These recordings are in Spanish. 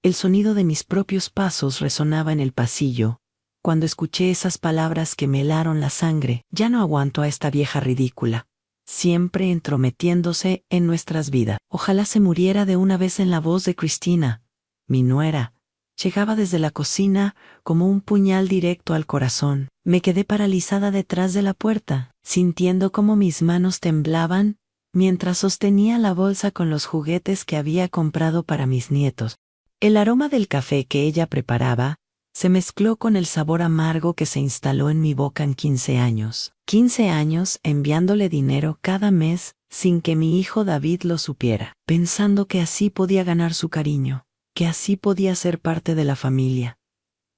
El sonido de mis propios pasos resonaba en el pasillo, cuando escuché esas palabras que me helaron la sangre. Ya no aguanto a esta vieja ridícula, siempre entrometiéndose en nuestras vidas. Ojalá se muriera de una vez. En la voz de Cristina, mi nuera, llegaba desde la cocina como un puñal directo al corazón. Me quedé paralizada detrás de la puerta, sintiendo cómo mis manos temblaban mientras sostenía la bolsa con los juguetes que había comprado para mis nietos. El aroma del café que ella preparaba se mezcló con el sabor amargo que se instaló en mi boca en 15 años. 15 años enviándole dinero cada mes sin que mi hijo David lo supiera, pensando que así podía ganar su cariño, que así podía ser parte de la familia.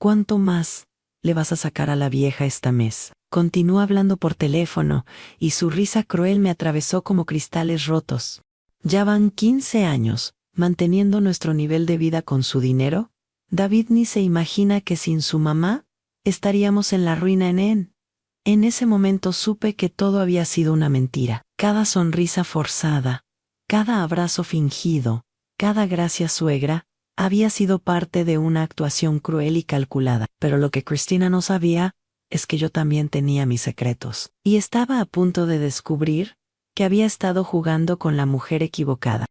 ¿Cuánto más le vas a sacar a la vieja esta mes? Continuó hablando por teléfono y su risa cruel me atravesó como cristales rotos. Ya van 15 años manteniendo nuestro nivel de vida con su dinero. David ni se imagina que sin su mamá estaríamos en la ruina. En ese momento supe que todo había sido una mentira. Cada sonrisa forzada, cada abrazo fingido, cada gracias suegra, había sido parte de una actuación cruel y calculada. Pero lo que Cristina no sabía es que yo también tenía mis secretos. Y estaba a punto de descubrir que había estado jugando con la mujer equivocada.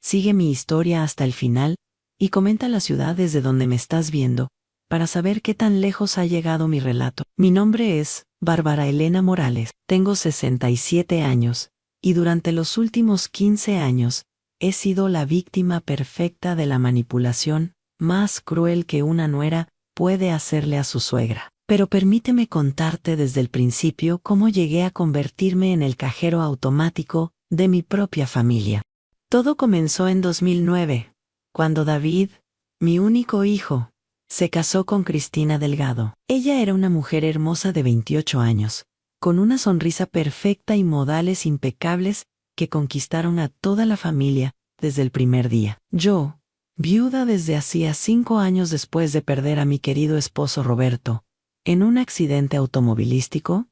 Sigue mi historia hasta el final y comenta la ciudad desde donde me estás viendo, para saber qué tan lejos ha llegado mi relato. Mi nombre es Bárbara Elena Morales, tengo 67 años, y durante los últimos 15 años he sido la víctima perfecta de la manipulación más cruel que una nuera puede hacerle a su suegra. Pero permíteme contarte desde el principio cómo llegué a convertirme en el cajero automático de mi propia familia. Todo comenzó en 2009, cuando David, mi único hijo, se casó con Cristina Delgado. Ella era una mujer hermosa de 28 años, con una sonrisa perfecta y modales impecables que conquistaron a toda la familia desde el primer día. Yo, viuda desde hacía 5 años después de perder a mi querido esposo Roberto, en un accidente automovilístico,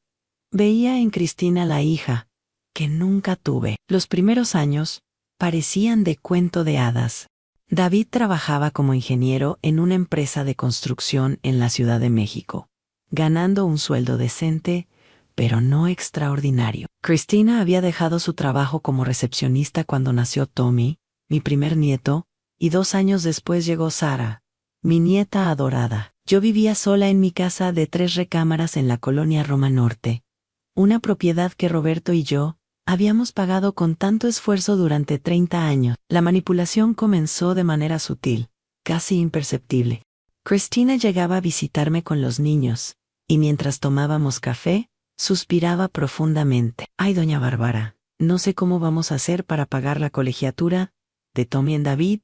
veía en Cristina la hija que nunca tuve. Los primeros años parecían de cuento de hadas. David trabajaba como ingeniero en una empresa de construcción en la Ciudad de México, ganando un sueldo decente, pero no extraordinario. Cristina había dejado su trabajo como recepcionista cuando nació Tommy, mi primer nieto, y 2 años después llegó Sara, mi nieta adorada. Yo vivía sola en mi casa de 3 recámaras en la colonia Roma Norte, una propiedad que Roberto y yo habíamos pagado con tanto esfuerzo durante 30 años. La manipulación comenzó de manera sutil, casi imperceptible. Cristina llegaba a visitarme con los niños, y mientras tomábamos café, suspiraba profundamente. Ay, doña Bárbara, no sé cómo vamos a hacer para pagar la colegiatura de Tommy y David.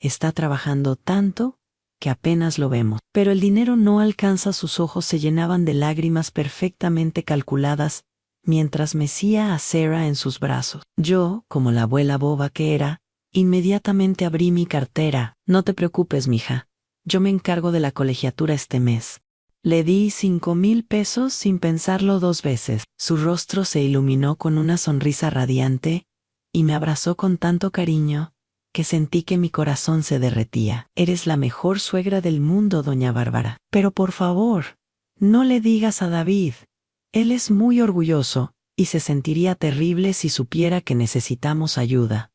Está trabajando tanto que apenas lo vemos. Pero el dinero no alcanza. Sus ojos se llenaban de lágrimas perfectamente calculadas mientras mecía a Sarah en sus brazos. Yo, como la abuela boba que era, inmediatamente abrí mi cartera. No te preocupes, mija. Yo me encargo de la colegiatura este mes. Le di 5,000 pesos sin pensarlo 2 veces. Su rostro se iluminó con una sonrisa radiante y me abrazó con tanto cariño que sentí que mi corazón se derretía. Eres la mejor suegra del mundo, doña Bárbara. Pero por favor, no le digas a David. Él es muy orgulloso y se sentiría terrible si supiera que necesitamos ayuda.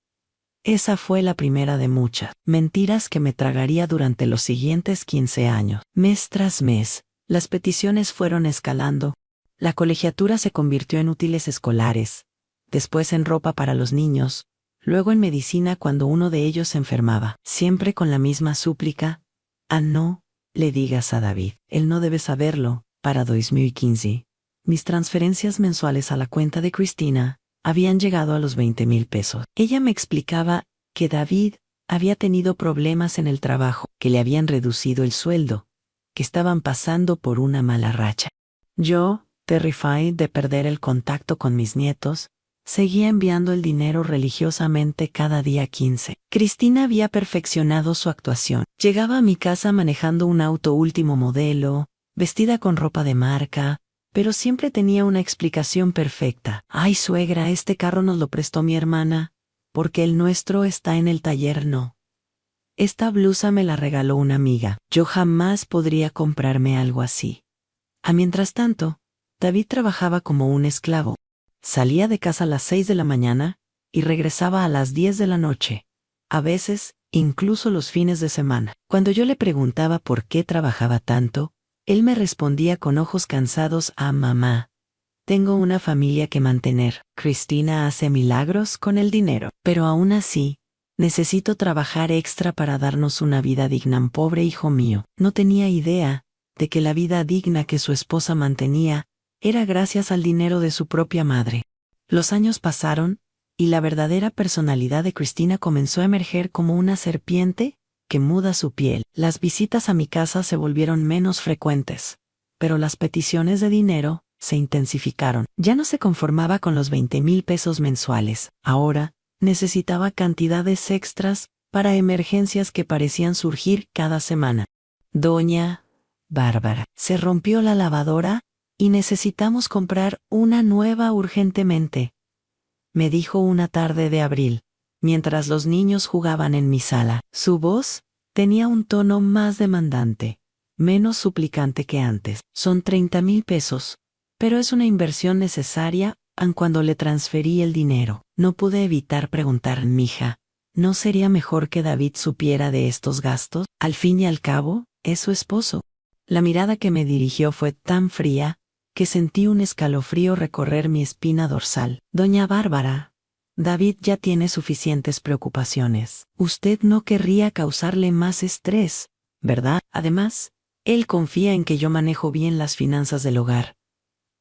Esa fue la primera de muchas mentiras que me tragaría durante los siguientes 15 años. Mes tras mes, las peticiones fueron escalando. La colegiatura se convirtió en útiles escolares, después en ropa para los niños, luego en medicina cuando uno de ellos se enfermaba, siempre con la misma súplica: no le digas a David. Él no debe saberlo. Para 2015. Mis transferencias mensuales a la cuenta de Cristina habían llegado a los 20,000 pesos. Ella me explicaba que David había tenido problemas en el trabajo, que le habían reducido el sueldo, que estaban pasando por una mala racha. Yo, terrified de perder el contacto con mis nietos, seguía enviando el dinero religiosamente cada día 15. Cristina había perfeccionado su actuación. Llegaba a mi casa manejando un auto último modelo, vestida con ropa de marca, pero siempre tenía una explicación perfecta. Ay, suegra, este carro nos lo prestó mi hermana, porque el nuestro está en el taller. No. Esta blusa me la regaló una amiga. Yo jamás podría comprarme algo así. Mientras tanto, David trabajaba como un esclavo. Salía de casa a las 6 de la mañana y regresaba a las 10 de la noche. A veces, incluso los fines de semana. Cuando yo le preguntaba por qué trabajaba tanto, él me respondía con ojos cansados: mamá, tengo una familia que mantener. Cristina hace milagros con el dinero. Pero aún así, necesito trabajar extra para darnos una vida digna. Pobre hijo mío, no tenía idea de que la vida digna que su esposa mantenía era gracias al dinero de su propia madre. Los años pasaron, y la verdadera personalidad de Cristina comenzó a emerger como una serpiente que muda su piel. Las visitas a mi casa se volvieron menos frecuentes, pero las peticiones de dinero se intensificaron. Ya no se conformaba con los 20,000 pesos mensuales. Ahora necesitaba cantidades extras para emergencias que parecían surgir cada semana. Doña Bárbara, se rompió la lavadora y necesitamos comprar una nueva urgentemente, me dijo una tarde de abril, mientras los niños jugaban en mi sala. Su voz tenía un tono más demandante, menos suplicante que antes. Son 30,000 pesos, pero es una inversión necesaria. Cuando le transferí el dinero, no pude evitar preguntar: mija, ¿no sería mejor que David supiera de estos gastos? Al fin y al cabo, es su esposo. La mirada que me dirigió fue tan fría que sentí un escalofrío recorrer mi espina dorsal. Doña Bárbara, David ya tiene suficientes preocupaciones. Usted no querría causarle más estrés, ¿verdad? Además, él confía en que yo manejo bien las finanzas del hogar.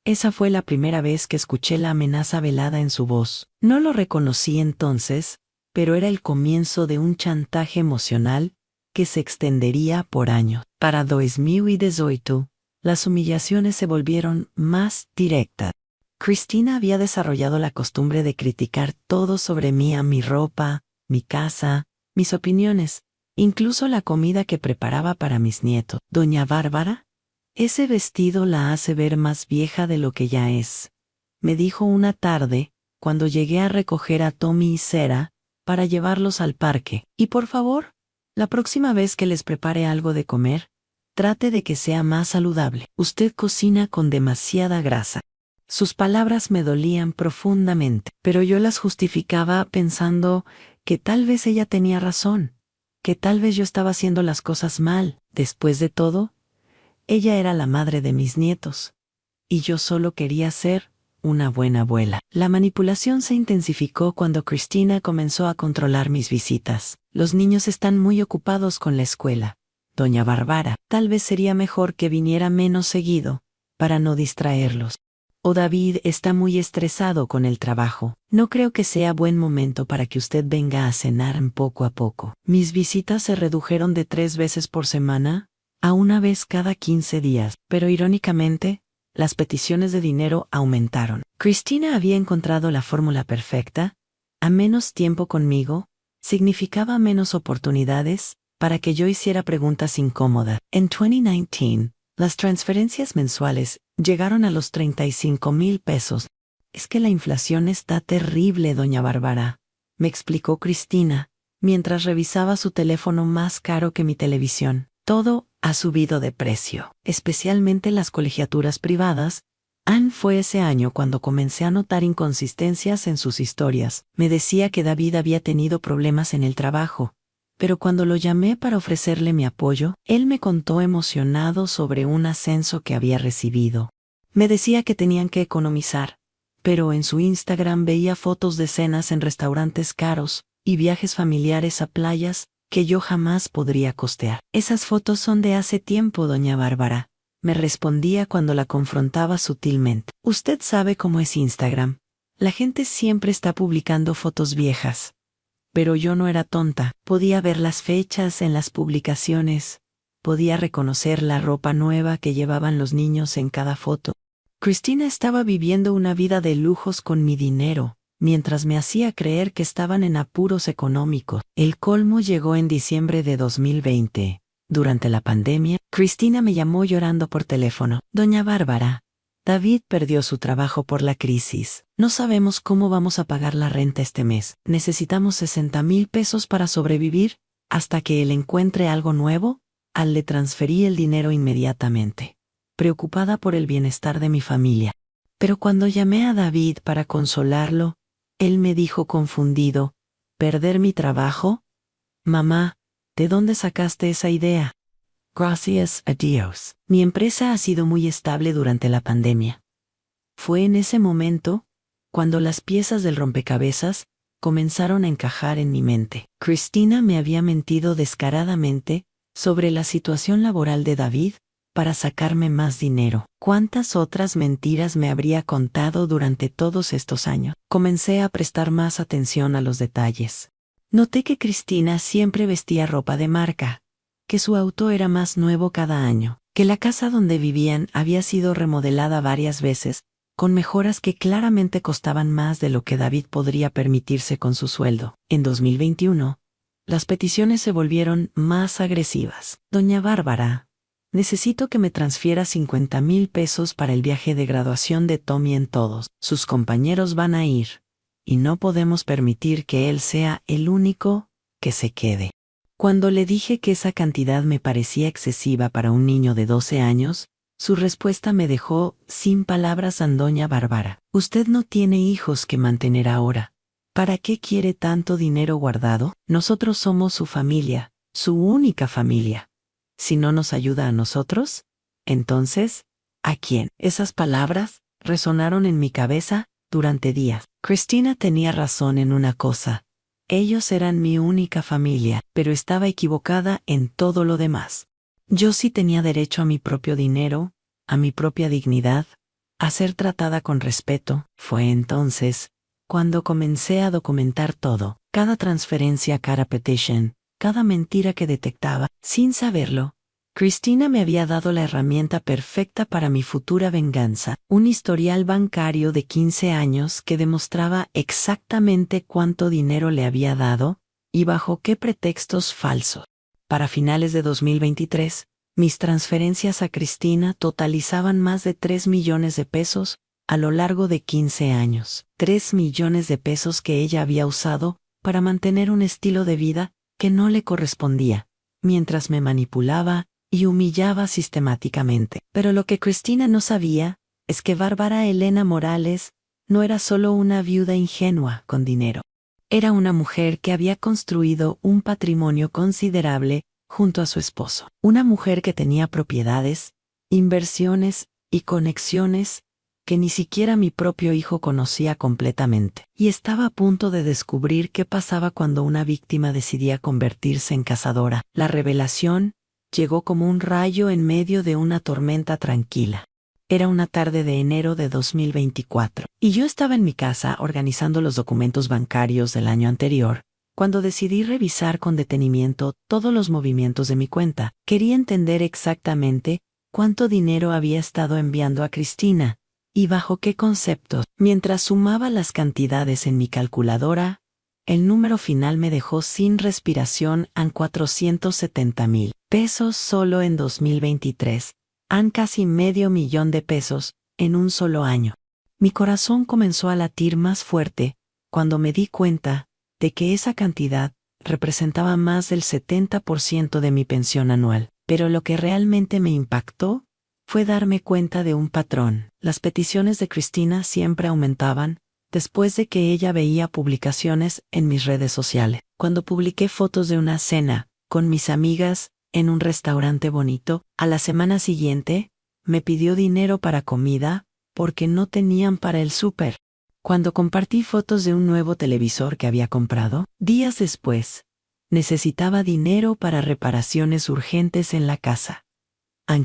Esa fue la primera vez que escuché la amenaza velada en su voz. No lo reconocí entonces, pero era el comienzo de un chantaje emocional que se extendería por años. Para 2018, las humillaciones se volvieron más directas. Cristina había desarrollado la costumbre de criticar todo sobre mí: mi ropa, mi casa, mis opiniones, incluso la comida que preparaba para mis nietos. Doña Bárbara, ese vestido la hace ver más vieja de lo que ya es, me dijo una tarde cuando llegué a recoger a Tommy y Sarah para llevarlos al parque. Y por favor, la próxima vez que les prepare algo de comer, trate de que sea más saludable. Usted cocina con demasiada grasa. Sus palabras me dolían profundamente, pero yo las justificaba pensando que tal vez ella tenía razón, que tal vez yo estaba haciendo las cosas mal. Después de todo, ella era la madre de mis nietos, y yo solo quería ser una buena abuela. La manipulación se intensificó cuando Cristina comenzó a controlar mis visitas. Los niños están muy ocupados con la escuela. Doña Bárbara, tal vez sería mejor que viniera menos seguido, para no distraerlos. O David está muy estresado con el trabajo. No creo que sea buen momento para que usted venga a cenar poco a poco. Mis visitas se redujeron de 3 veces por semana a una vez cada 15 días, pero irónicamente, las peticiones de dinero aumentaron. Cristina había encontrado la fórmula perfecta: a menos tiempo conmigo, significaba menos oportunidades para que yo hiciera preguntas incómodas. En 2019, las transferencias mensuales llegaron a los 35,000 pesos. Es que la inflación está terrible, doña Bárbara, me explicó Cristina, mientras revisaba su teléfono más caro que mi televisión. Todo ha subido de precio, especialmente las colegiaturas privadas. Fue ese año cuando comencé a notar inconsistencias en sus historias. Me decía que David había tenido problemas en el trabajo, pero cuando lo llamé para ofrecerle mi apoyo, él me contó emocionado sobre un ascenso que había recibido. Me decía que tenían que economizar, pero en su Instagram veía fotos de cenas en restaurantes caros y viajes familiares a playas que yo jamás podría costear. Esas fotos son de hace tiempo, doña Bárbara, me respondía cuando la confrontaba sutilmente. Usted sabe cómo es Instagram. La gente siempre está publicando fotos viejas. Pero yo no era tonta. Podía ver las fechas en las publicaciones. Podía reconocer la ropa nueva que llevaban los niños en cada foto. Cristina estaba viviendo una vida de lujos con mi dinero, mientras me hacía creer que estaban en apuros económicos. El colmo llegó en diciembre de 2020. Durante la pandemia, Cristina me llamó llorando por teléfono. Doña Bárbara, David perdió su trabajo por la crisis. No sabemos cómo vamos a pagar la renta este mes. Necesitamos 60,000 pesos para sobrevivir. Hasta que él encuentre algo nuevo, le transferí el dinero inmediatamente, preocupada por el bienestar de mi familia. Pero cuando llamé a David para consolarlo, él me dijo confundido: ¿perder mi trabajo? Mamá, ¿de dónde sacaste esa idea? Gracias a Dios. Mi empresa ha sido muy estable durante la pandemia. Fue en ese momento, cuando las piezas del rompecabezas comenzaron a encajar en mi mente. Cristina me había mentido descaradamente sobre la situación laboral de David para sacarme más dinero. ¿Cuántas otras mentiras me habría contado durante todos estos años? Comencé a prestar más atención a los detalles. Noté que Cristina siempre vestía ropa de marca, que su auto era más nuevo cada año, que la casa donde vivían había sido remodelada varias veces, con mejoras que claramente costaban más de lo que David podría permitirse con su sueldo. En 2021, las peticiones se volvieron más agresivas. Doña Bárbara, necesito que me transfiera 50,000 pesos para el viaje de graduación de Tommy en todos. Sus compañeros van a ir, y no podemos permitir que él sea el único que se quede. Cuando le dije que esa cantidad me parecía excesiva para un niño de 12 años, su respuesta me dejó sin palabras. Doña Bárbara, usted no tiene hijos que mantener ahora. ¿Para qué quiere tanto dinero guardado? Nosotros somos su familia, su única familia. Si no nos ayuda a nosotros, entonces, ¿a quién? Esas palabras resonaron en mi cabeza durante días. Cristina tenía razón en una cosa. Ellos eran mi única familia, pero estaba equivocada en todo lo demás. Yo sí tenía derecho a mi propio dinero, a mi propia dignidad, a ser tratada con respeto. Fue entonces cuando comencé a documentar todo, cada transferencia, cada petition, cada mentira que detectaba. Sin saberlo, Cristina me había dado la herramienta perfecta para mi futura venganza, un historial bancario de 15 años que demostraba exactamente cuánto dinero le había dado y bajo qué pretextos falsos. Para finales de 2023, mis transferencias a Cristina totalizaban más de 3 millones de pesos a lo largo de 15 años. 3 millones de pesos que ella había usado para mantener un estilo de vida que no le correspondía, mientras me manipulaba y humillaba sistemáticamente. Pero lo que Cristina no sabía es que Bárbara Elena Morales no era solo una viuda ingenua con dinero. Era una mujer que había construido un patrimonio considerable junto a su esposo. Una mujer que tenía propiedades, inversiones y conexiones que ni siquiera mi propio hijo conocía completamente. Y estaba a punto de descubrir qué pasaba cuando una víctima decidía convertirse en cazadora. La revelación llegó como un rayo en medio de una tormenta tranquila. Era una tarde de enero de 2024, y yo estaba en mi casa organizando los documentos bancarios del año anterior, cuando decidí revisar con detenimiento todos los movimientos de mi cuenta. Quería entender exactamente cuánto dinero había estado enviando a Cristina, y bajo qué conceptos. Mientras sumaba las cantidades en mi calculadora, el número final me dejó sin respiración. 470,000 pesos solo en 2023. Casi medio millón de pesos en un solo año. Mi corazón comenzó a latir más fuerte cuando me di cuenta de que esa cantidad representaba más del 70% de mi pensión anual. Pero lo que realmente me impactó fue darme cuenta de un patrón. Las peticiones de Cristina siempre aumentaban después de que ella veía publicaciones en mis redes sociales. Cuando publiqué fotos de una cena con mis amigas en un restaurante bonito, a la semana siguiente me pidió dinero para comida porque no tenían para el súper. Cuando compartí fotos de un nuevo televisor que había comprado, días después, necesitaba dinero para reparaciones urgentes en la casa.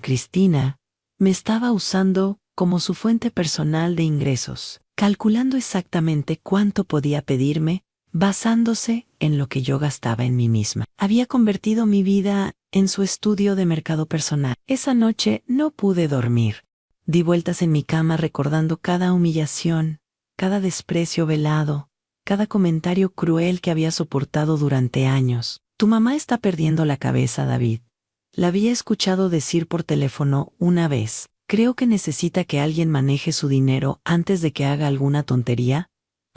Cristina me estaba usando como su fuente personal de ingresos, calculando exactamente cuánto podía pedirme, basándose en lo que yo gastaba en mí misma. Había convertido mi vida en su estudio de mercado personal. Esa noche no pude dormir. Di vueltas en mi cama recordando cada humillación, cada desprecio velado, cada comentario cruel que había soportado durante años. Tu mamá está perdiendo la cabeza, David. La había escuchado decir por teléfono una vez. Creo que necesita que alguien maneje su dinero antes de que haga alguna tontería.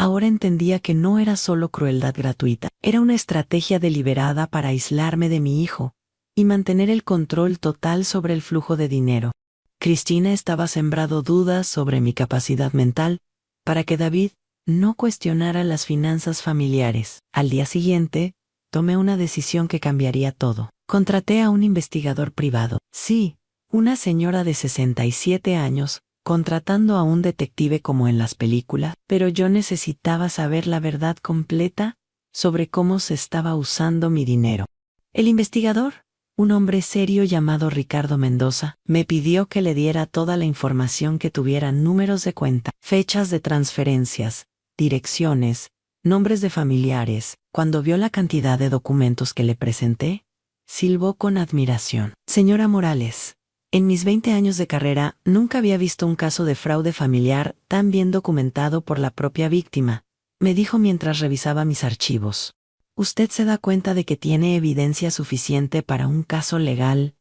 Ahora entendía que no era solo crueldad gratuita, era una estrategia deliberada para aislarme de mi hijo y mantener el control total sobre el flujo de dinero. Cristina estaba sembrando dudas sobre mi capacidad mental para que David no cuestionara las finanzas familiares. Al día siguiente, tomé una decisión que cambiaría todo. Contraté a un investigador privado. Sí, una señora de 67 años, contratando a un detective como en las películas, pero yo necesitaba saber la verdad completa sobre cómo se estaba usando mi dinero. El investigador, un hombre serio llamado Ricardo Mendoza, me pidió que le diera toda la información que tuviera: números de cuenta, fechas de transferencias, direcciones, nombres de familiares. Cuando vio la cantidad de documentos que le presenté, silbó con admiración. Señora Morales, en mis 20 años de carrera nunca había visto un caso de fraude familiar tan bien documentado por la propia víctima, me dijo mientras revisaba mis archivos. Usted se da cuenta de que tiene evidencia suficiente para un caso legal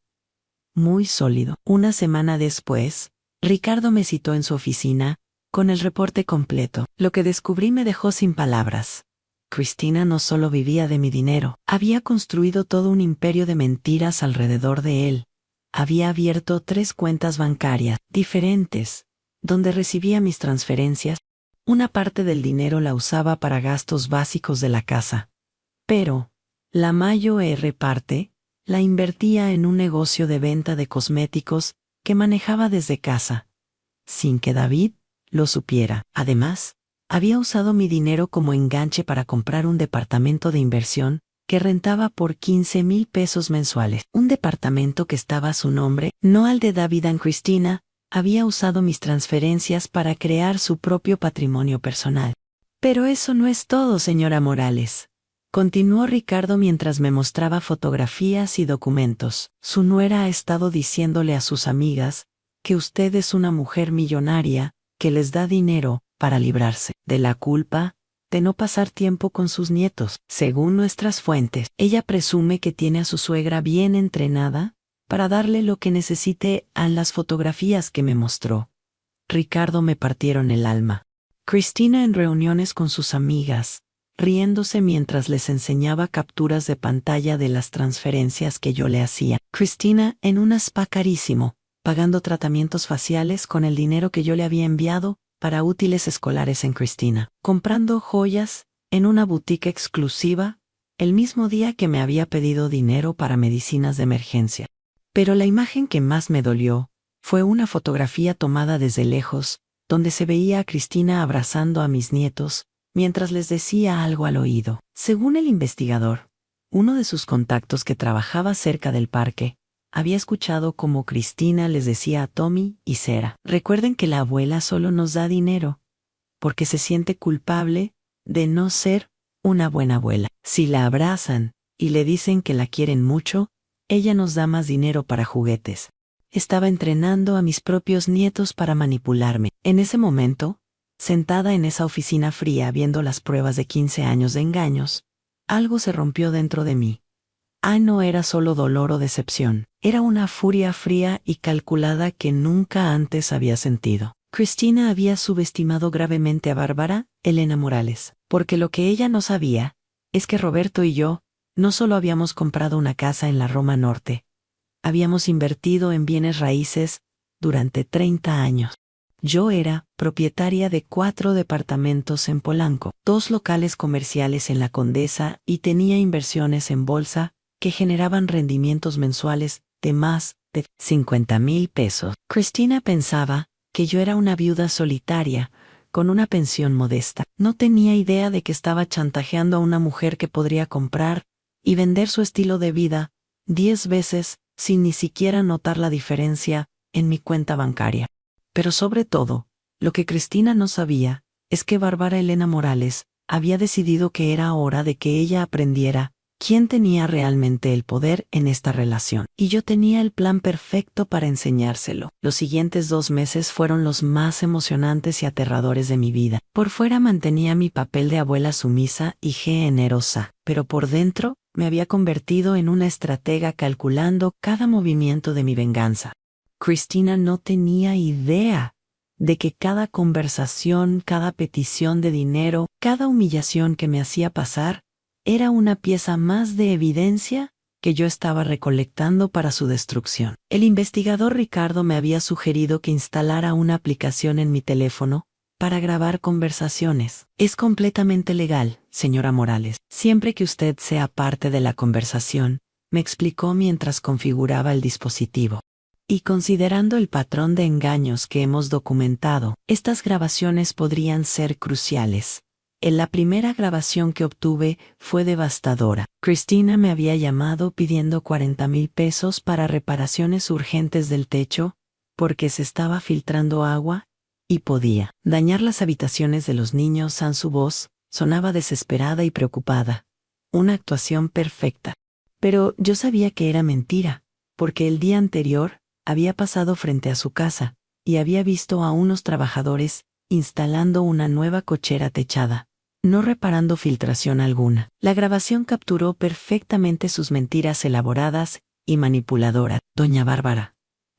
muy sólido. Una semana después, Ricardo me citó en su oficina con el reporte completo. Lo que descubrí me dejó sin palabras. Cristina no solo vivía de mi dinero, había construido todo un imperio de mentiras alrededor de él. Había abierto 3 cuentas bancarias diferentes, donde recibía mis transferencias. Una parte del dinero la usaba para gastos básicos de la casa, pero la mayor parte la invertía en un negocio de venta de cosméticos que manejaba desde casa, sin que David lo supiera. Además, había usado mi dinero como enganche para comprar un departamento de inversión que rentaba por 15,000 pesos mensuales. Un departamento que estaba a su nombre, no al de David y Cristina. Había usado mis transferencias para crear su propio patrimonio personal. Pero eso no es todo, señora Morales. Continuó Ricardo mientras me mostraba fotografías y documentos. Su nuera ha estado diciéndole a sus amigas que usted es una mujer millonaria que les da dinero para librarse de la culpa de no pasar tiempo con sus nietos. Según nuestras fuentes, ella presume que tiene a su suegra bien entrenada para darle lo que necesite. A las fotografías que me mostró, Ricardo, me partieron el alma. Cristina en reuniones con sus amigas, riéndose mientras les enseñaba capturas de pantalla de las transferencias que yo le hacía. Cristina en un spa carísimo, pagando tratamientos faciales con el dinero que yo le había enviado para útiles escolares en Cristina. Comprando joyas en una boutique exclusiva el mismo día que me había pedido dinero para medicinas de emergencia. Pero la imagen que más me dolió fue una fotografía tomada desde lejos, donde se veía a Cristina abrazando a mis nietos, mientras les decía algo al oído. Según el investigador, uno de sus contactos que trabajaba cerca del parque, había escuchado cómo Cristina les decía a Tommy y Sarah: recuerden que la abuela solo nos da dinero porque se siente culpable de no ser una buena abuela. Si la abrazan y le dicen que la quieren mucho, ella nos da más dinero para juguetes. Estaba entrenando a mis propios nietos para manipularme. En ese momento, sentada en esa oficina fría viendo las pruebas de 15 años de engaños, algo se rompió dentro de mí. No era solo dolor o decepción, era una furia fría y calculada que nunca antes había sentido. Cristina había subestimado gravemente a Bárbara Elena Morales, porque lo que ella no sabía es que Roberto y yo no solo habíamos comprado una casa en la Roma Norte, habíamos invertido en bienes raíces durante 30 años. Yo era propietaria de 4 departamentos en Polanco, 2 locales comerciales en La Condesa y tenía inversiones en bolsa que generaban rendimientos mensuales de más de 50,000 pesos. Cristina pensaba que yo era una viuda solitaria, con una pensión modesta. No tenía idea de que estaba chantajeando a una mujer que podría comprar y vender su estilo de vida 10 veces sin ni siquiera notar la diferencia en mi cuenta bancaria. Pero sobre todo, lo que Cristina no sabía es que Bárbara Elena Morales había decidido que era hora de que ella aprendiera quién tenía realmente el poder en esta relación. Y yo tenía el plan perfecto para enseñárselo. Los siguientes 2 meses fueron los más emocionantes y aterradores de mi vida. Por fuera mantenía mi papel de abuela sumisa y generosa, pero por dentro me había convertido en una estratega calculando cada movimiento de mi venganza. Cristina no tenía idea de que cada conversación, cada petición de dinero, cada humillación que me hacía pasar, era una pieza más de evidencia que yo estaba recolectando para su destrucción. El investigador Ricardo me había sugerido que instalara una aplicación en mi teléfono para grabar conversaciones. Es completamente legal, señora Morales, siempre que usted sea parte de la conversación, me explicó mientras configuraba el dispositivo. Y considerando el patrón de engaños que hemos documentado, estas grabaciones podrían ser cruciales. En la primera grabación que obtuve fue devastadora. Cristina me había llamado pidiendo 40,000 pesos para reparaciones urgentes del techo, porque se estaba filtrando agua y podía dañar las habitaciones de los niños. Su voz sonaba desesperada y preocupada. Una actuación perfecta. Pero yo sabía que era mentira, porque el día anterior había pasado frente a su casa y había visto a unos trabajadores instalando una nueva cochera techada, no reparando filtración alguna. La grabación capturó perfectamente sus mentiras elaboradas y manipuladoras. Doña Bárbara,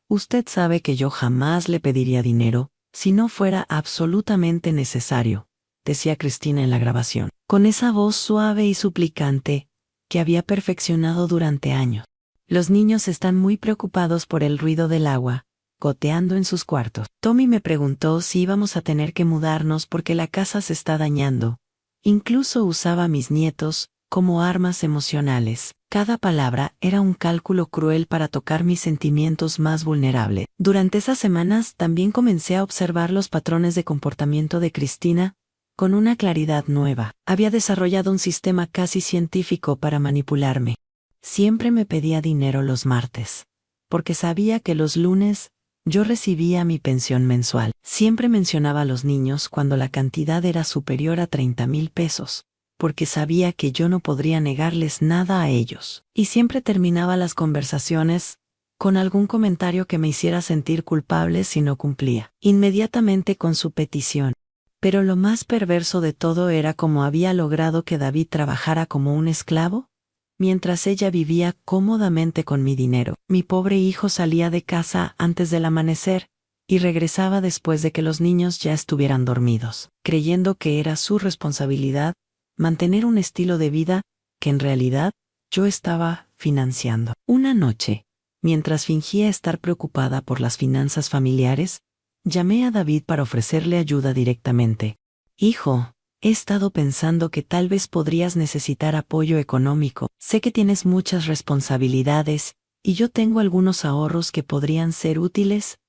usted sabe que yo jamás le pediría dinero si no fuera absolutamente necesario, decía Cristina en la grabación, con esa voz suave y suplicante que había perfeccionado durante años. Los niños están muy preocupados por el ruido del agua goteando en sus cuartos. Tommy me preguntó si íbamos a tener que mudarnos porque la casa se está dañando. Incluso usaba a mis nietos como armas emocionales. Cada palabra era un cálculo cruel para tocar mis sentimientos más vulnerables. Durante esas semanas también comencé a observar los patrones de comportamiento de Cristina con una claridad nueva. Había desarrollado un sistema casi científico para manipularme. Siempre me pedía dinero los martes, porque sabía que los lunes yo recibía mi pensión mensual. Siempre mencionaba a los niños cuando la cantidad era superior a 30,000 pesos, porque sabía que yo no podría negarles nada a ellos. Y siempre terminaba las conversaciones con algún comentario que me hiciera sentir culpable si no cumplía inmediatamente con su petición. Pero lo más perverso de todo era cómo había logrado que David trabajara como un esclavo, mientras ella vivía cómodamente con mi dinero. Mi pobre hijo salía de casa antes del amanecer y regresaba después de que los niños ya estuvieran dormidos, creyendo que era su responsabilidad mantener un estilo de vida que en realidad yo estaba financiando. Una noche, mientras fingía estar preocupada por las finanzas familiares, llamé a David para ofrecerle ayuda directamente. Hijo, he estado pensando que tal vez podrías necesitar apoyo económico. Sé que tienes muchas responsabilidades y yo tengo algunos ahorros que podrían ser útiles.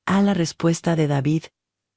A la respuesta de David,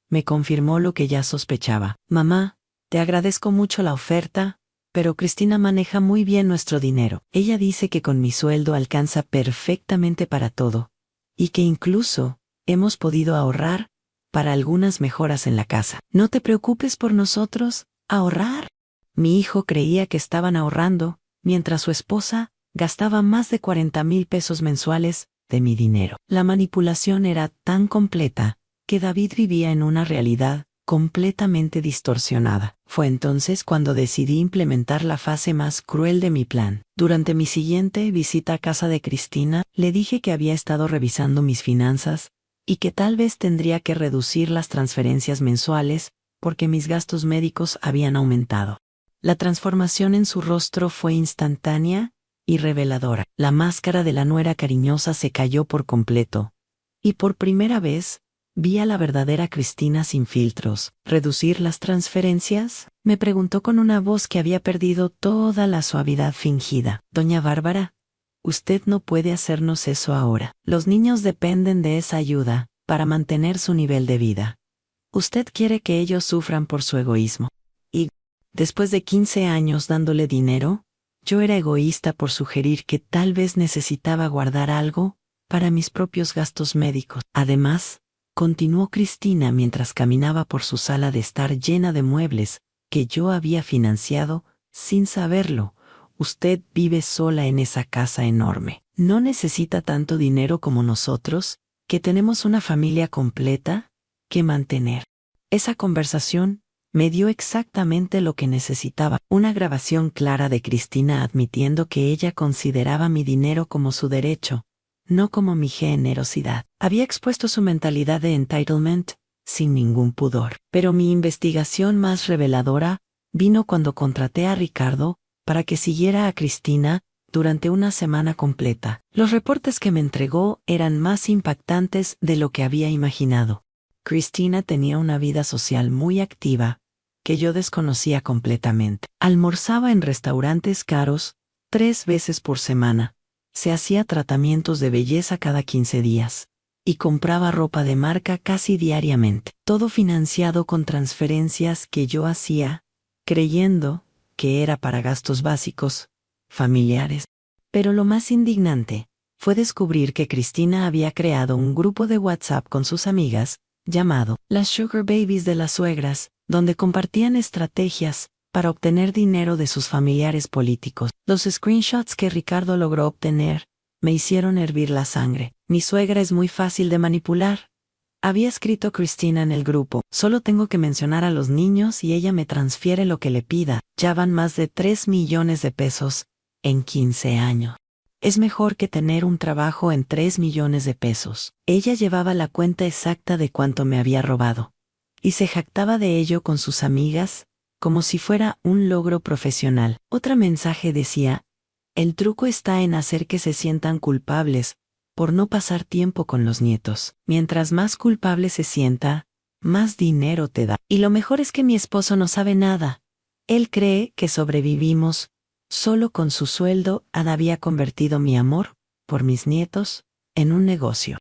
me confirmó lo que ya sospechaba. Mamá, te agradezco mucho la oferta, pero Cristina maneja muy bien nuestro dinero. Ella dice que con mi sueldo alcanza perfectamente para todo, y que incluso hemos podido ahorrar para algunas mejoras en la casa. No te preocupes por nosotros. ¿Ahorrar? Mi hijo creía que estaban ahorrando, mientras su esposa gastaba más de 40,000 pesos mensuales de mi dinero. La manipulación era tan completa que David vivía en una realidad completamente distorsionada. Fue entonces cuando decidí implementar la fase más cruel de mi plan. Durante mi siguiente visita a casa de Cristina, le dije que había estado revisando mis finanzas y que tal vez tendría que reducir las transferencias mensuales porque mis gastos médicos habían aumentado. La transformación en su rostro fue instantánea y reveladora. La máscara de la nuera cariñosa se cayó por completo, y por primera vez vi a la verdadera Cristina sin filtros. ¿Reducir las transferencias?, me preguntó con una voz que había perdido toda la suavidad fingida. Doña Bárbara, usted no puede hacernos eso ahora. Los niños dependen de esa ayuda para mantener su nivel de vida. Usted quiere que ellos sufran por su egoísmo. Y, después de 15 años dándole dinero, yo era egoísta por sugerir que tal vez necesitaba guardar algo para mis propios gastos médicos. Además, continuó Cristina mientras caminaba por su sala de estar llena de muebles que yo había financiado sin saberlo. Usted vive sola en esa casa enorme. No necesita tanto dinero como nosotros, que tenemos una familia completa que mantener. Esa conversación me dio exactamente lo que necesitaba. Una grabación clara de Cristina admitiendo que ella consideraba mi dinero como su derecho, no como mi generosidad. Había expuesto su mentalidad de entitlement, sin ningún pudor. Pero mi investigación más reveladora vino cuando contraté a Ricardo para que siguiera a Cristina durante una semana completa. Los reportes que me entregó eran más impactantes de lo que había imaginado. Cristina tenía una vida social muy activa, que yo desconocía completamente. Almorzaba en restaurantes caros 3 veces por semana, se hacía tratamientos de belleza cada 15 días, y compraba ropa de marca casi diariamente. Todo financiado con transferencias que yo hacía, creyendo que era para gastos básicos, familiares. Pero lo más indignante fue descubrir que Cristina había creado un grupo de WhatsApp con sus amigas, llamado Las Sugar Babies de las Suegras, donde compartían estrategias para obtener dinero de sus familiares políticos. Los screenshots que Ricardo logró obtener me hicieron hervir la sangre. Mi suegra es muy fácil de manipular. Había escrito Cristina en el grupo: solo tengo que mencionar a los niños y ella me transfiere lo que le pida. Ya van más de 3 millones de pesos en 15 años. Es mejor que tener un trabajo en 3 millones de pesos. Ella llevaba la cuenta exacta de cuánto me había robado, y se jactaba de ello con sus amigas, como si fuera un logro profesional. Otro mensaje decía: el truco está en hacer que se sientan culpables por no pasar tiempo con los nietos. Mientras más culpable se sienta, más dinero te da. Y lo mejor es que mi esposo no sabe nada. Él cree que sobrevivimos solo con su sueldo. Había convertido mi amor por mis nietos en un negocio.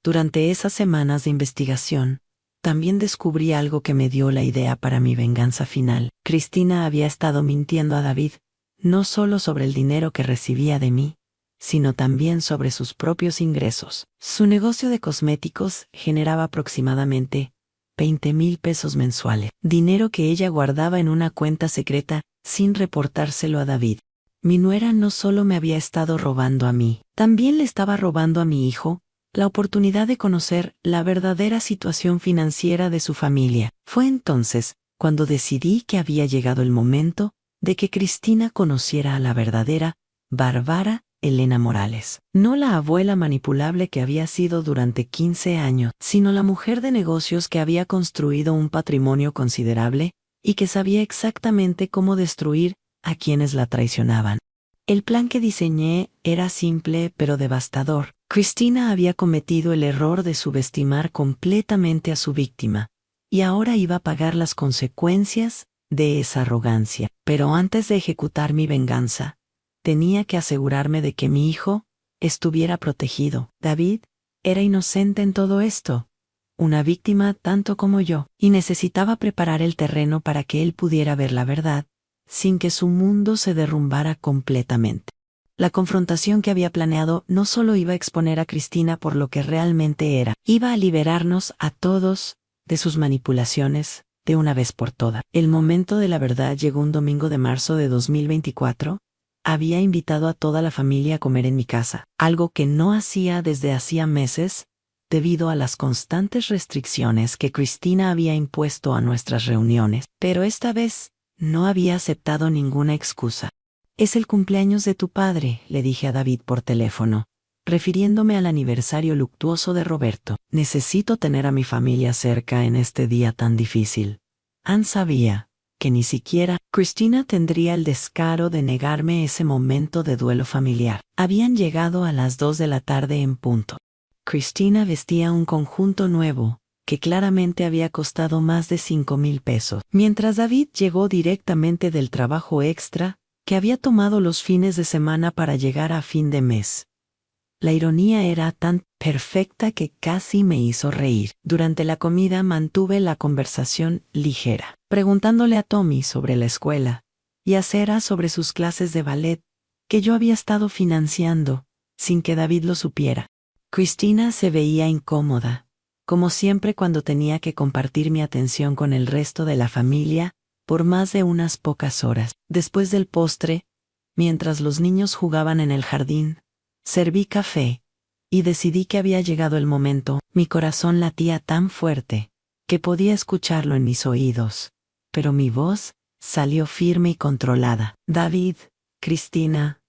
Durante esas semanas de investigación, también descubrí algo que me dio la idea para mi venganza final. Cristina había estado mintiendo a David, no solo sobre el dinero que recibía de mí, sino también sobre sus propios ingresos. Su negocio de cosméticos generaba aproximadamente 20,000 pesos mensuales, dinero que ella guardaba en una cuenta secreta sin reportárselo a David. Mi nuera no solo me había estado robando a mí, también le estaba robando a mi hijo la oportunidad de conocer la verdadera situación financiera de su familia. Fue entonces cuando decidí que había llegado el momento de que Cristina conociera a la verdadera Bárbara Elena Morales. No la abuela manipulable que había sido durante 15 años, sino la mujer de negocios que había construido un patrimonio considerable y que sabía exactamente cómo destruir a quienes la traicionaban. El plan que diseñé era simple pero devastador. Cristina había cometido el error de subestimar completamente a su víctima, y ahora iba a pagar las consecuencias de esa arrogancia. Pero antes de ejecutar mi venganza, tenía que asegurarme de que mi hijo estuviera protegido. David era inocente en todo esto, una víctima tanto como yo, y necesitaba preparar el terreno para que él pudiera ver la verdad, sin que su mundo se derrumbara completamente. La confrontación que había planeado no solo iba a exponer a Cristina por lo que realmente era, iba a liberarnos a todos de sus manipulaciones de una vez por todas. El momento de la verdad llegó un domingo de marzo de 2024. Había invitado a toda la familia a comer en mi casa, algo que no hacía desde hacía meses, debido a las constantes restricciones que Cristina había impuesto a nuestras reuniones. Pero esta vez no había aceptado ninguna excusa. Es el cumpleaños de tu padre, le dije a David por teléfono, refiriéndome al aniversario luctuoso de Roberto. Necesito tener a mi familia cerca en este día tan difícil. Ann sabía que ni siquiera Cristina tendría el descaro de negarme ese momento de duelo familiar. Habían llegado a las 2 de la tarde en punto. Cristina vestía un conjunto nuevo, que claramente había costado más de 5,000 pesos, mientras David llegó directamente del trabajo extra que había tomado los fines de semana para llegar a fin de mes. La ironía era tan perfecta que casi me hizo reír. Durante la comida mantuve la conversación ligera, preguntándole a Tommy sobre la escuela y a Sarah sobre sus clases de ballet, que yo había estado financiando, sin que David lo supiera. Cristina se veía incómoda, como siempre cuando tenía que compartir mi atención con el resto de la familia por más de unas pocas horas. Después del postre, mientras los niños jugaban en el jardín, serví café y decidí que había llegado el momento. Mi corazón latía tan fuerte que podía escucharlo en mis oídos, pero mi voz salió firme y controlada. David, Cristina,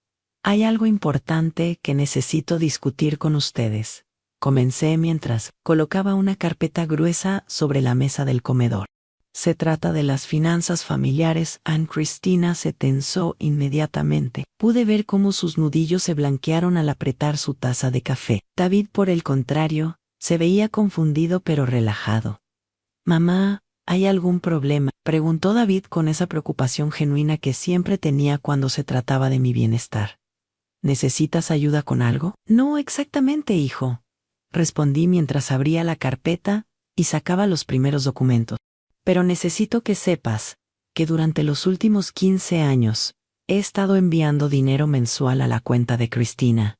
hay algo importante que necesito discutir con ustedes. comencé mientras colocaba una carpeta gruesa sobre la mesa del comedor. Se trata de las finanzas familiares. Cristina se tensó inmediatamente. Pude ver cómo sus nudillos se blanquearon al apretar su taza de café. David, por el contrario, se veía confundido pero relajado. «Mamá, ¿hay algún problema?», preguntó David con esa preocupación genuina que siempre tenía cuando se trataba de mi bienestar. «¿Necesitas ayuda con algo?». «No exactamente, hijo», respondí mientras abría la carpeta y sacaba los primeros documentos. «Pero necesito que sepas que durante los últimos 15 años he estado enviando dinero mensual a la cuenta de Cristina».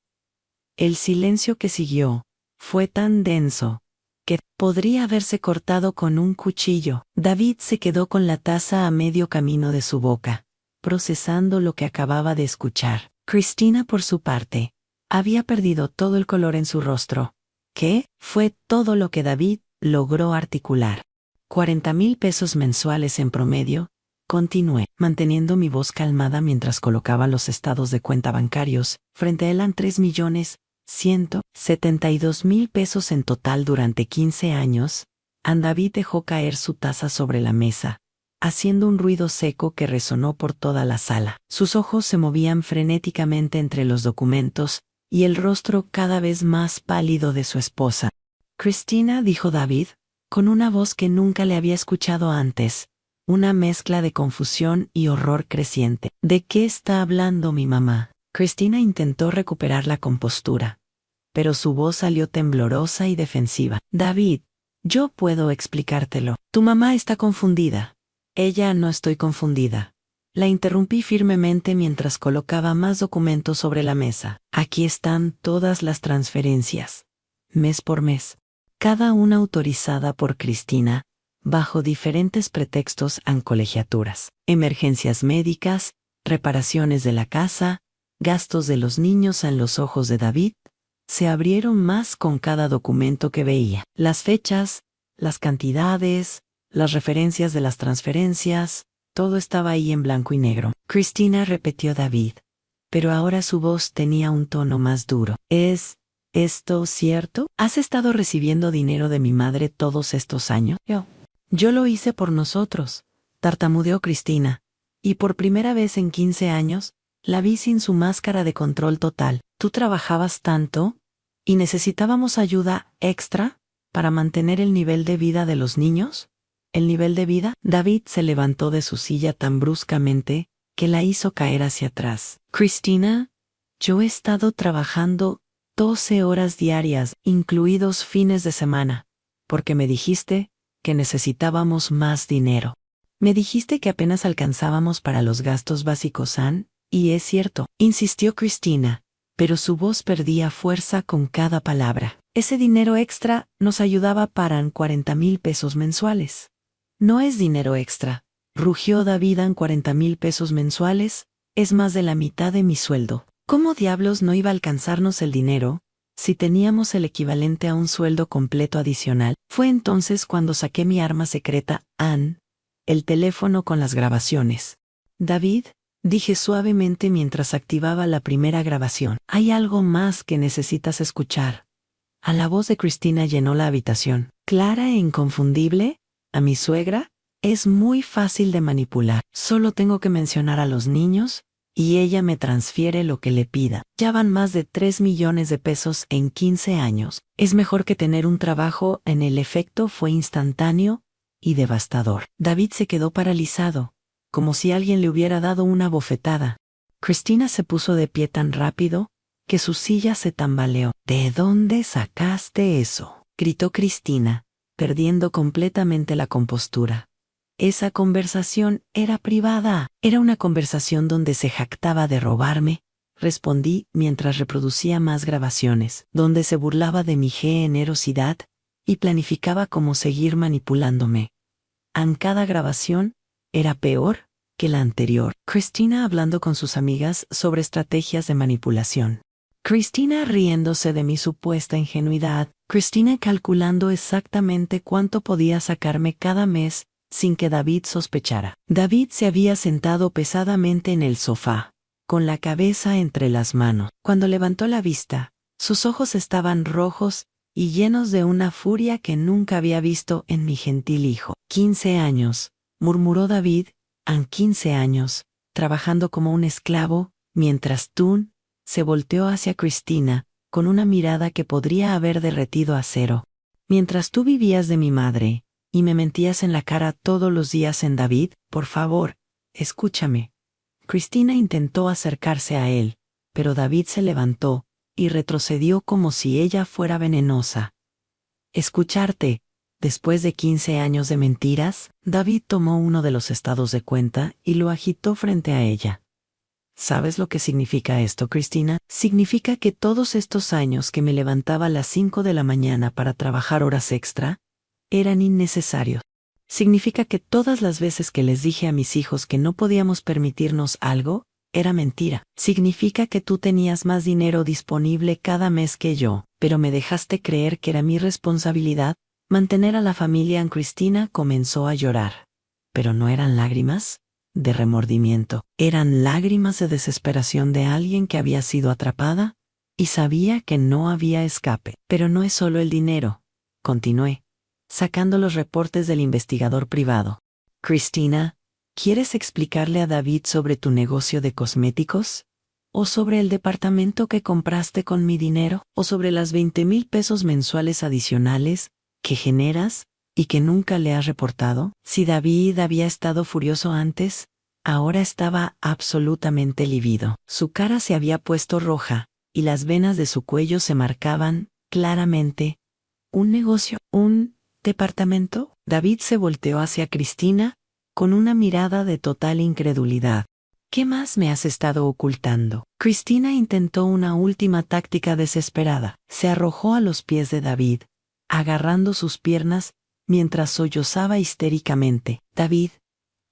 El silencio que siguió fue tan denso que podría haberse cortado con un cuchillo. David se quedó con la taza a medio camino de su boca, procesando lo que acababa de escuchar. Cristina, por su parte, había perdido todo el color en su rostro. ¿Qué? Fue todo lo que David logró articular. 40,000 pesos mensuales en promedio. Continué, manteniendo mi voz calmada mientras colocaba los estados de cuenta bancarios. Frente a él, 3,172,000 pesos en total durante 15 años. David dejó caer su taza sobre la mesa, haciendo un ruido seco que resonó por toda la sala. Sus ojos se movían frenéticamente entre los documentos y el rostro cada vez más pálido de su esposa. «Cristina», dijo David, con una voz que nunca le había escuchado antes, una mezcla de confusión y horror creciente. «¿De qué está hablando mi mamá?». Cristina intentó recuperar la compostura, pero su voz salió temblorosa y defensiva. «David, yo puedo explicártelo. Tu mamá está confundida». «Ella no estoy confundida». La interrumpí firmemente mientras colocaba más documentos sobre la mesa. «Aquí están todas las transferencias, mes por mes, cada una autorizada por Cristina, bajo diferentes pretextos en colegiaturas, emergencias médicas, reparaciones de la casa, gastos de los niños». En los ojos de David se abrieron más con cada documento que veía. Las fechas, las cantidades, las referencias de las transferencias, todo estaba ahí en blanco y negro. «Cristina», repitió David, pero ahora su voz tenía un tono más duro. «¿Es esto cierto? ¿Has estado recibiendo dinero de mi madre todos estos años?» Yo lo hice por nosotros», tartamudeó Cristina, y por primera vez en 15 años, la vi sin su máscara de control total. «¿Tú trabajabas tanto? ¿Y necesitábamos ayuda extra para mantener el nivel de vida de los niños?» «¿El nivel de vida?». David se levantó de su silla tan bruscamente que la hizo caer hacia atrás. «Cristina, yo he estado trabajando 12 horas diarias, incluidos fines de semana, porque me dijiste que necesitábamos más dinero. Me dijiste que apenas alcanzábamos para los gastos básicos, y es cierto», insistió Cristina, pero su voz perdía fuerza con cada palabra. «Ese dinero extra nos ayudaba para 40,000 pesos mensuales». «No es dinero extra», rugió David. «40,000 pesos mensuales es más de la mitad de mi sueldo. ¿Cómo diablos no iba a alcanzarnos el dinero si teníamos el equivalente a un sueldo completo adicional?» Fue entonces cuando saqué mi arma secreta, el teléfono con las grabaciones. «David», dije suavemente mientras activaba la primera grabación, «hay algo más que necesitas escuchar». A la voz de Cristina llenó la habitación. Clara e inconfundible, a mi suegra, es muy fácil de manipular. Solo tengo que mencionar a los niños y ella me transfiere lo que le pida. Ya van más de 3 millones de pesos en 15 años. Es mejor que tener un trabajo. En el efecto fue instantáneo y devastador. David se quedó paralizado, como si alguien le hubiera dado una bofetada. Cristina se puso de pie tan rápido que su silla se tambaleó. «¿De dónde sacaste eso?», gritó Cristina, perdiendo completamente la compostura. «Esa conversación era privada». «Era una conversación donde se jactaba de robarme», respondí mientras reproducía más grabaciones, «donde se burlaba de mi generosidad y planificaba cómo seguir manipulándome. Cada grabación era peor que la anterior». Cristina hablando con sus amigas sobre estrategias de manipulación. Cristina riéndose de mi supuesta ingenuidad. Cristina calculando exactamente cuánto podía sacarme cada mes sin que David sospechara. David se había sentado pesadamente en el sofá, con la cabeza entre las manos. Cuando levantó la vista, sus ojos estaban rojos y llenos de una furia que nunca había visto en mi gentil hijo. 15 años, murmuró David, han 15 años, trabajando como un esclavo, mientras Tun se volteó hacia Cristina, con una mirada que podría haber derretido acero. Mientras tú vivías de mi madre, y me mentías en la cara todos los días en David, por favor, escúchame. Cristina intentó acercarse a él, pero David se levantó, y retrocedió como si ella fuera venenosa. Escucharte. Después de 15 años de mentiras, David tomó uno de los estados de cuenta y lo agitó frente a ella. ¿Sabes lo que significa esto, Cristina? Significa que todos estos años que me levantaba a las 5 de la mañana para trabajar horas extra, eran innecesarios. Significa que todas las veces que les dije a mis hijos que no podíamos permitirnos algo, era mentira. Significa que tú tenías más dinero disponible cada mes que yo, pero me dejaste creer que era mi responsabilidad mantener a la familia. Cristina comenzó a llorar. ¿Pero no eran lágrimas de remordimiento? Eran lágrimas de desesperación de alguien que había sido atrapada y sabía que no había escape. Pero no es solo el dinero, continué, sacando los reportes del investigador privado. Cristina, ¿quieres explicarle a David sobre tu negocio de cosméticos? ¿O sobre el departamento que compraste con mi dinero? ¿O sobre las 20,000 pesos mensuales adicionales que generas y que nunca le has reportado? Si David había estado furioso antes, ahora estaba absolutamente lívido. Su cara se había puesto roja, y las venas de su cuello se marcaban, claramente. ¿Un negocio? ¿Un departamento? David se volteó hacia Cristina, con una mirada de total incredulidad. ¿Qué más me has estado ocultando? Cristina intentó una última táctica desesperada. Se arrojó a los pies de David, agarrando sus piernas, mientras sollozaba histéricamente. David,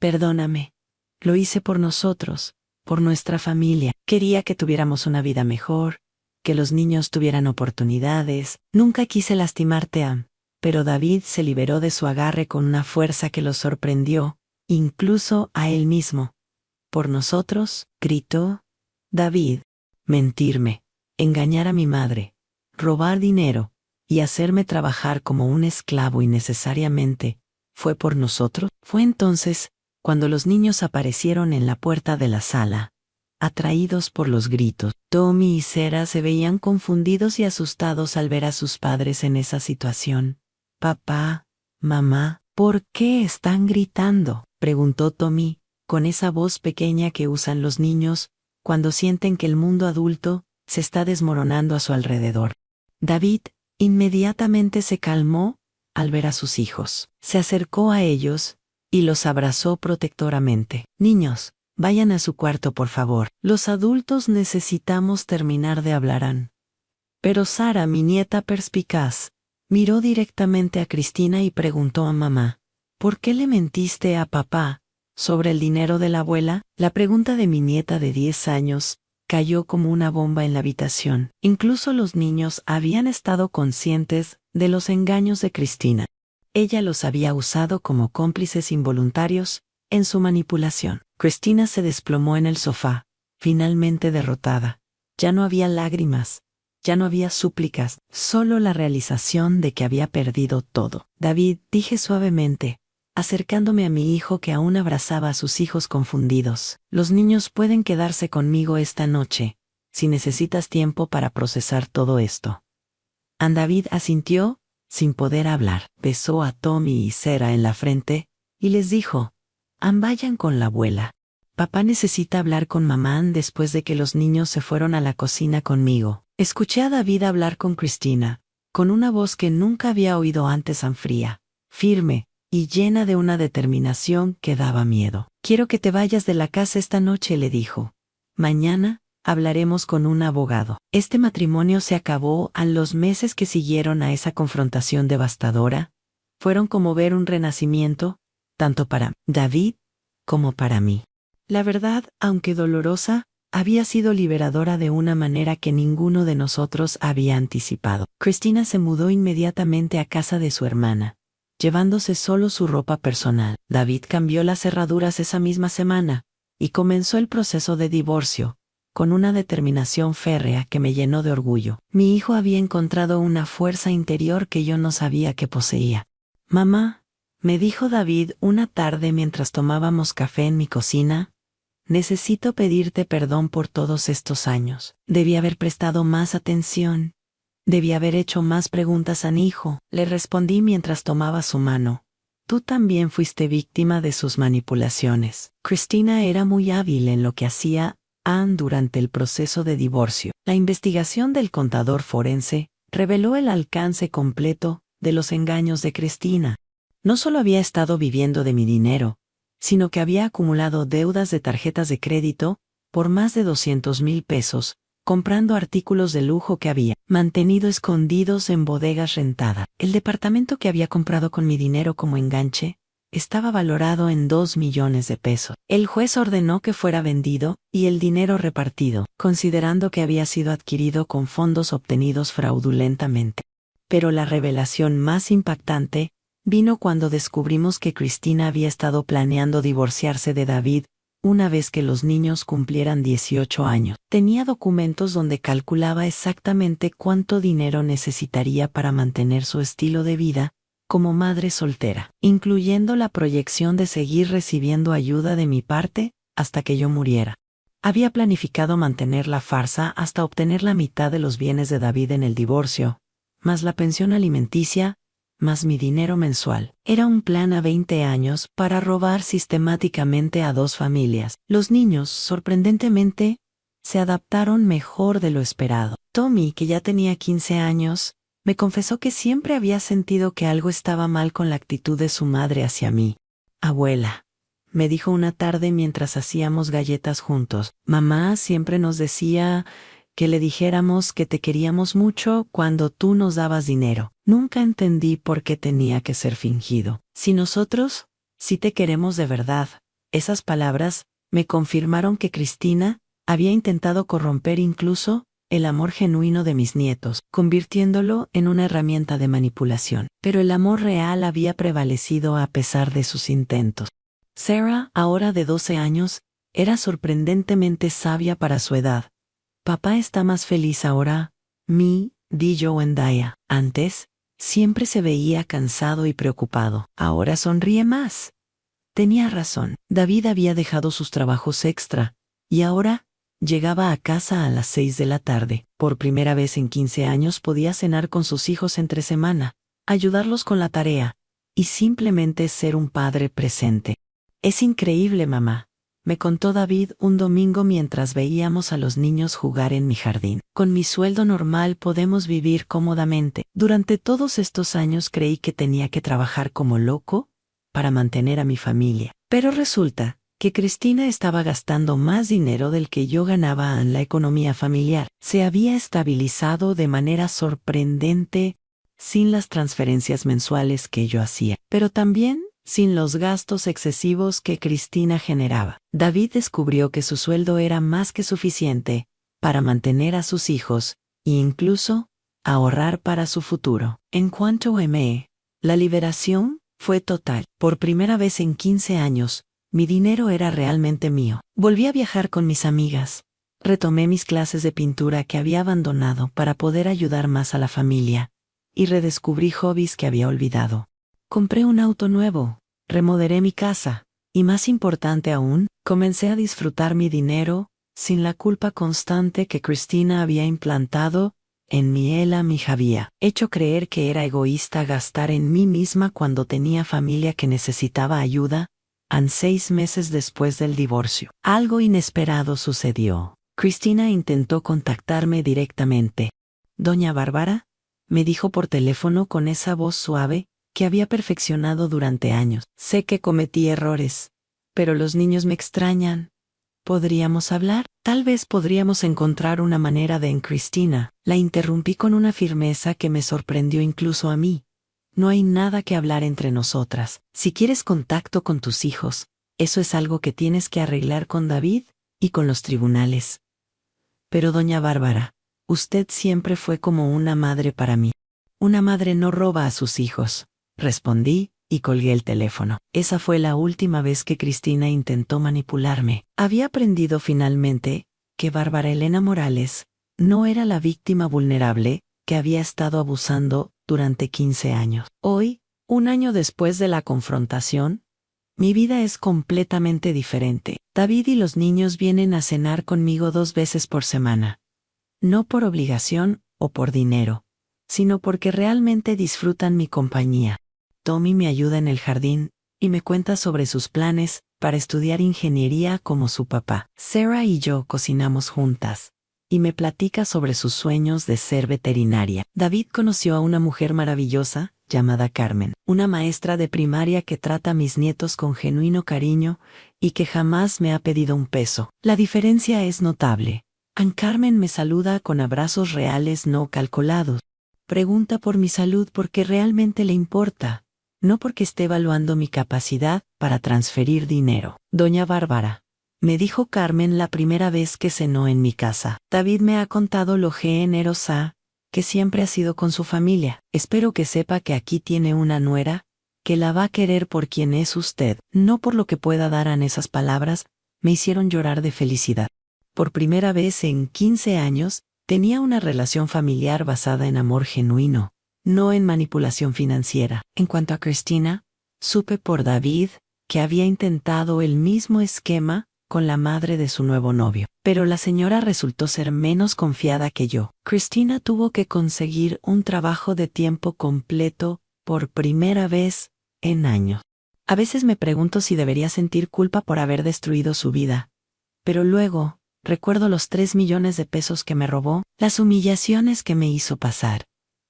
perdóname. Lo hice por nosotros, por nuestra familia. Quería que tuviéramos una vida mejor, que los niños tuvieran oportunidades. Nunca quise lastimarte, Am. Pero David se liberó de su agarre con una fuerza que lo sorprendió, incluso a él mismo. Por nosotros, gritó David. Mentirme, engañar a mi madre, robar dinero y hacerme trabajar como un esclavo innecesariamente, ¿fue por nosotros? Fue entonces cuando los niños aparecieron en la puerta de la sala, atraídos por los gritos. Tommy y Sarah se veían confundidos y asustados al ver a sus padres en esa situación. Papá, mamá, ¿por qué están gritando?, preguntó Tommy, con esa voz pequeña que usan los niños cuando sienten que el mundo adulto se está desmoronando a su alrededor. David inmediatamente se calmó al ver a sus hijos. Se acercó a ellos y los abrazó protectoramente. Niños, vayan a su cuarto, por favor. Los adultos necesitamos terminar de hablar. Pero Sara, mi nieta perspicaz, miró directamente a Cristina y preguntó a mamá, ¿por qué le mentiste a papá sobre el dinero de la abuela? La pregunta de mi nieta de 10 años cayó como una bomba en la habitación. Incluso los niños habían estado conscientes de los engaños de Cristina. Ella los había usado como cómplices involuntarios en su manipulación. Cristina se desplomó en el sofá, finalmente derrotada. Ya no había lágrimas, ya no había súplicas, solo la realización de que había perdido todo. David, dije suavemente, acercándome a mi hijo que aún abrazaba a sus hijos confundidos. Los niños pueden quedarse conmigo esta noche, si necesitas tiempo para procesar todo esto. David asintió, sin poder hablar. Besó a Tommy y Sarah en la frente, y les dijo, vayan con la abuela. Papá necesita hablar con mamá después de que los niños se fueron a la cocina conmigo. Escuché a David hablar con Cristina, con una voz que nunca había oído antes, tan fría, firme, y llena de una determinación que daba miedo. Quiero que te vayas de la casa esta noche, le dijo. Mañana hablaremos con un abogado. Este matrimonio se acabó. A los meses que siguieron a esa confrontación devastadora, fueron como ver un renacimiento, tanto para David como para mí. La verdad, aunque dolorosa, había sido liberadora de una manera que ninguno de nosotros había anticipado. Cristina se mudó inmediatamente a casa de su hermana, llevándose solo su ropa personal. David cambió las cerraduras esa misma semana y comenzó el proceso de divorcio, con una determinación férrea que me llenó de orgullo. Mi hijo había encontrado una fuerza interior que yo no sabía que poseía. Mamá, me dijo David una tarde mientras tomábamos café en mi cocina, necesito pedirte perdón por todos estos años. Debí haber prestado más atención. Debí haber hecho más preguntas a mi hijo, le respondí mientras tomaba su mano. Tú también fuiste víctima de sus manipulaciones. Cristina era muy hábil en lo que hacía Anne durante el proceso de divorcio. La investigación del contador forense reveló el alcance completo de los engaños de Cristina. No solo había estado viviendo de mi dinero, sino que había acumulado deudas de tarjetas de crédito por más de 200,000 pesos, comprando artículos de lujo que había mantenido escondidos en bodegas rentadas. El departamento que había comprado con mi dinero como enganche estaba valorado en 2 millones de pesos. El juez ordenó que fuera vendido y el dinero repartido, considerando que había sido adquirido con fondos obtenidos fraudulentamente. Pero la revelación más impactante vino cuando descubrimos que Cristina había estado planeando divorciarse de David una vez que los niños cumplieran 18 años. Tenía documentos donde calculaba exactamente cuánto dinero necesitaría para mantener su estilo de vida como madre soltera, incluyendo la proyección de seguir recibiendo ayuda de mi parte hasta que yo muriera. Había planificado mantener la farsa hasta obtener la mitad de los bienes de David en el divorcio, más la pensión alimenticia, más mi dinero mensual. Era un plan a 20 años para robar sistemáticamente a 2 familias. Los niños, sorprendentemente, se adaptaron mejor de lo esperado. Tommy, que ya tenía 15 años, me confesó que siempre había sentido que algo estaba mal con la actitud de su madre hacia mí. Abuela, me dijo una tarde mientras hacíamos galletas juntos, mamá siempre nos decía que le dijéramos que te queríamos mucho cuando tú nos dabas dinero. Nunca entendí por qué tenía que ser fingido. Si nosotros, sí te queremos de verdad. Esas palabras me confirmaron que Cristina había intentado corromper incluso el amor genuino de mis nietos, convirtiéndolo en una herramienta de manipulación. Pero el amor real había prevalecido a pesar de sus intentos. Sarah, ahora de 12 años, era sorprendentemente sabia para su edad. Papá está más feliz ahora, dijo Zendaya. Antes, siempre se veía cansado y preocupado. Ahora sonríe más. Tenía razón. David había dejado sus trabajos extra, y ahora llegaba a casa a las 6 de la tarde. Por primera vez en 15 años podía cenar con sus hijos entre semana, ayudarlos con la tarea, y simplemente ser un padre presente. Es increíble, mamá, me contó David un domingo mientras veíamos a los niños jugar en mi jardín. Con mi sueldo normal podemos vivir cómodamente. Durante todos estos años creí que tenía que trabajar como loco para mantener a mi familia. Pero resulta que Cristina estaba gastando más dinero del que yo ganaba en la economía familiar. Se había estabilizado de manera sorprendente sin las transferencias mensuales que yo hacía, pero también sin los gastos excesivos que Cristina generaba. David descubrió que su sueldo era más que suficiente para mantener a sus hijos e incluso ahorrar para su futuro. En cuanto a mí, la liberación fue total. Por primera vez en 15 años, mi dinero era realmente mío. Volví a viajar con mis amigas. Retomé mis clases de pintura que había abandonado para poder ayudar más a la familia, y redescubrí hobbies que había olvidado. Compré un auto nuevo, remodelé mi casa, y más importante aún, comencé a disfrutar mi dinero, sin la culpa constante que Cristina había implantado en mí. Ella me había hecho creer que era egoísta gastar en mí misma cuando tenía familia que necesitaba ayuda. 6 meses después del divorcio, algo inesperado sucedió. Cristina intentó contactarme directamente. Doña Bárbara, me dijo por teléfono con esa voz suave que había perfeccionado durante años. Sé que cometí errores, pero los niños me extrañan. ¿Podríamos hablar? Tal vez podríamos encontrar una manera de. En Cristina, la interrumpí con una firmeza que me sorprendió incluso a mí. No hay nada que hablar entre nosotras. Si quieres contacto con tus hijos, eso es algo que tienes que arreglar con David y con los tribunales. Pero doña Bárbara, usted siempre fue como una madre para mí. Una madre no roba a sus hijos, respondí, y colgué el teléfono. Esa fue la última vez que Cristina intentó manipularme. Había aprendido finalmente que Bárbara Elena Morales no era la víctima vulnerable que había estado abusando durante 15 años. Hoy, un año después de la confrontación, mi vida es completamente diferente. David y los niños vienen a cenar conmigo 2 veces por semana. No por obligación o por dinero, sino porque realmente disfrutan mi compañía. Tommy me ayuda en el jardín y me cuenta sobre sus planes para estudiar ingeniería como su papá. Sarah y yo cocinamos juntas y me platica sobre sus sueños de ser veterinaria. David conoció a una mujer maravillosa llamada Carmen, una maestra de primaria que trata a mis nietos con genuino cariño y que jamás me ha pedido un peso. La diferencia es notable. Carmen me saluda con abrazos reales no calculados. Pregunta por mi salud porque realmente le importa, no porque esté evaluando mi capacidad para transferir dinero. Doña Bárbara, me dijo Carmen la primera vez que cenó en mi casa. David me ha contado lo generosa que siempre ha sido con su familia. Espero que sepa que aquí tiene una nuera que la va a querer por quien es usted, no por lo que pueda dar. En esas palabras me hicieron llorar de felicidad. Por primera vez en 15 años, tenía una relación familiar basada en amor genuino, no en manipulación financiera. En cuanto a Cristina, supe por David que había intentado el mismo esquema con la madre de su nuevo novio, pero la señora resultó ser menos confiada que yo. Cristina tuvo que conseguir un trabajo de tiempo completo por primera vez en años. A veces me pregunto si debería sentir culpa por haber destruido su vida, pero luego recuerdo los 3 millones de pesos que me robó, las humillaciones que me hizo pasar,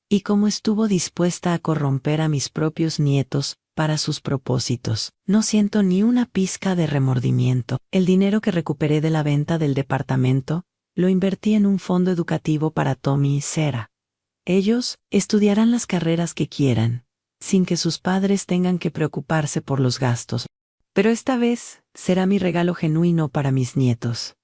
y cómo estuvo dispuesta a corromper a mis propios nietos para sus propósitos. No siento ni una pizca de remordimiento. El dinero que recuperé de la venta del departamento, lo invertí en un fondo educativo para Tommy y Sarah. Ellos estudiarán las carreras que quieran, sin que sus padres tengan que preocuparse por los gastos. Pero esta vez será mi regalo genuino para mis nietos,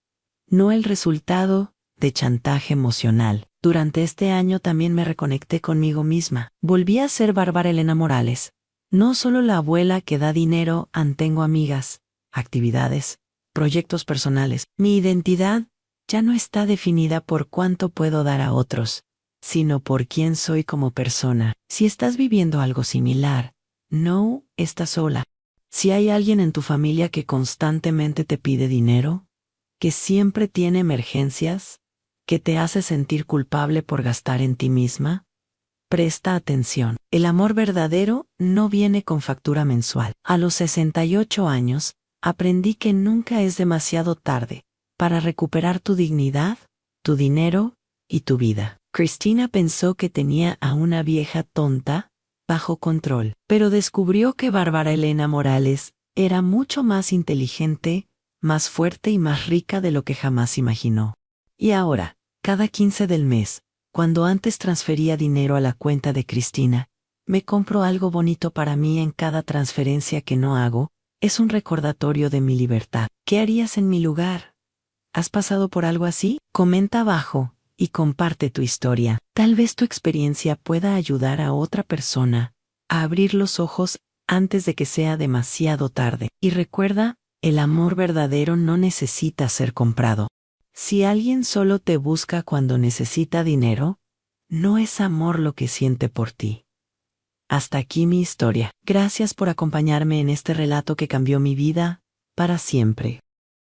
no el resultado de chantaje emocional. Durante este año también me reconecté conmigo misma. Volví a ser Bárbara Elena Morales, no solo la abuela que da dinero. Tengo amigas, actividades, proyectos personales. Mi identidad ya no está definida por cuánto puedo dar a otros, sino por quién soy como persona. Si estás viviendo algo similar, no estás sola. Si hay alguien en tu familia que constantemente te pide dinero, que siempre tiene emergencias, que te hace sentir culpable por gastar en ti misma, presta atención. El amor verdadero no viene con factura mensual. A los 68 años, aprendí que nunca es demasiado tarde para recuperar tu dignidad, tu dinero y tu vida. Cristina pensó que tenía a una vieja tonta bajo control, pero descubrió que Bárbara Elena Morales era mucho más inteligente, más fuerte y más rica de lo que jamás imaginó. Y ahora, cada 15 del mes, cuando antes transfería dinero a la cuenta de Cristina, me compro algo bonito para mí. En cada transferencia que no hago, es un recordatorio de mi libertad. ¿Qué harías en mi lugar? ¿Has pasado por algo así? Comenta abajo y comparte tu historia. Tal vez tu experiencia pueda ayudar a otra persona a abrir los ojos antes de que sea demasiado tarde. Y recuerda, el amor verdadero no necesita ser comprado. Si alguien solo te busca cuando necesita dinero, no es amor lo que siente por ti. Hasta aquí mi historia. Gracias por acompañarme en este relato que cambió mi vida para siempre.